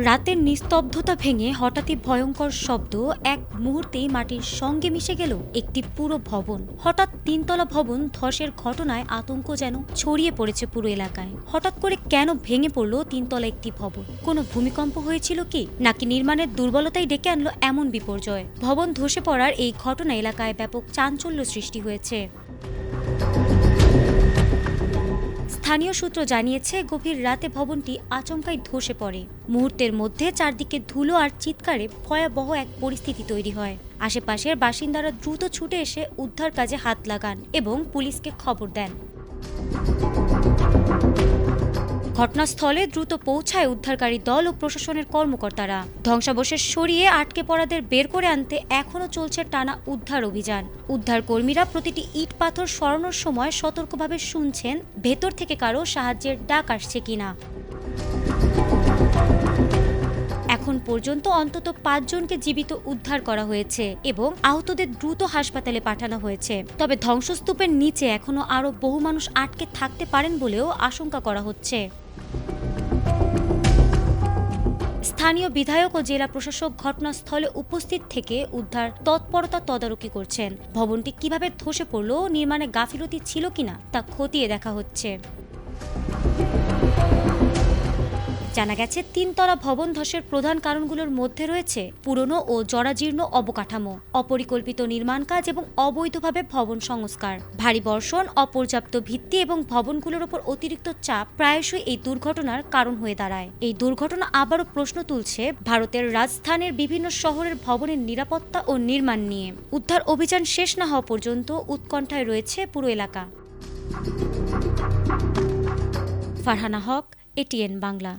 রাতের নিস্তব্ধতা ভেঙে হঠাৎই ভয়ঙ্কর শব্দ এক মুহূর্তেই মাটির সঙ্গে মিশে গেল একটি পুরো ভবন। হঠাৎ তিনতলা ভবন ধসের ঘটনায় আতঙ্ক যেন ছড়িয়ে পড়েছে পুরো এলাকায়। হঠাৎ করে কেন ভেঙে পড়লো তিনতলা একটি ভবন? কোনো ভূমিকম্প হয়েছিল কি, নাকি নির্মাণের দুর্বলতাই ডেকে আনলো এমন বিপর্যয়? ভবন ধসে পড়ার এই ঘটনা এলাকায় ব্যাপক চাঞ্চল্য সৃষ্টি হয়েছে। স্থানীয় সূত্র জানিয়েছে, গভীর রাতে ভবনটি আচমকাই ধসে পড়ে। মুহূর্তের মধ্যে চারদিকে ধুলো আর চিৎকারে ভয়াবহ এক পরিস্থিতি তৈরি হয়। আশেপাশের বাসিন্দারা দ্রুত ছুটে এসে উদ্ধার কাজে হাত লাগান এবং পুলিশকে খবর দেন। ঘটনাস্থলে দ্রুত পৌঁছায় উদ্ধারকারী দল ও প্রশাসনের কর্মকর্তারা। ধ্বংসাবশেষ সরিয়ে আটকে পড়াদের বের করে আনতে এখনও চলছে টানা উদ্ধার অভিযান। উদ্ধার কর্মীরা প্রতিটি ইট পাথর সরানোর সময় সতর্কভাবে শুনছেন ভেতর থেকে কারো সাহায্যের ডাক আসছে কিনা। এখন পর্যন্ত অন্তত 5 জনকে জীবিত উদ্ধার করা হয়েছে এবং আহতদের দ্রুত হাসপাতালে পাঠানো হয়েছে। তবে ধ্বংসস্তূপের নিচে এখনো আরও বহু মানুষ আটকে থাকতে পারেন বলেও আশঙ্কা করা হচ্ছে। স্থানীয় বিধায়ক ও জেলা প্রশাসক ঘটনাস্থলে উপস্থিত থেকে উদ্ধার তৎপরতা তদারকি করছেন। ভবনটি কিভাবে ধসে পড়ল, নির্মাণে গাফিলতি ছিল কিনা তা খতিয়ে দেখা হচ্ছে। জানা গেছে, তিনতলা ভবন ধসের প্রধান কারণগুলোর মধ্যে রয়েছে পুরনো ও জরাজীর্ণ অবকাঠামো, অপরিকল্পিত নির্মাণ কাজ এবং অবৈধভাবে ভবন সংস্কার। ভারী বর্ষণ, অপর্যাপ্ত ভিত্তি এবং ভবনগুলোর উপর অতিরিক্ত চাপ প্রায়শই এই দুর্ঘটনার কারণ হয়ে দাঁড়ায়। এই দুর্ঘটনা আবারও প্রশ্ন তুলছে ভারতের রাজধানীর বিভিন্ন শহরের ভবনের নিরাপত্তা ও নির্মাণ নিয়ে। উদ্ধার অভিযান শেষ না হওয়া পর্যন্ত উৎকণ্ঠায় রয়েছে পুরো এলাকা। ফারহানা হক, এটিএন বাংলা।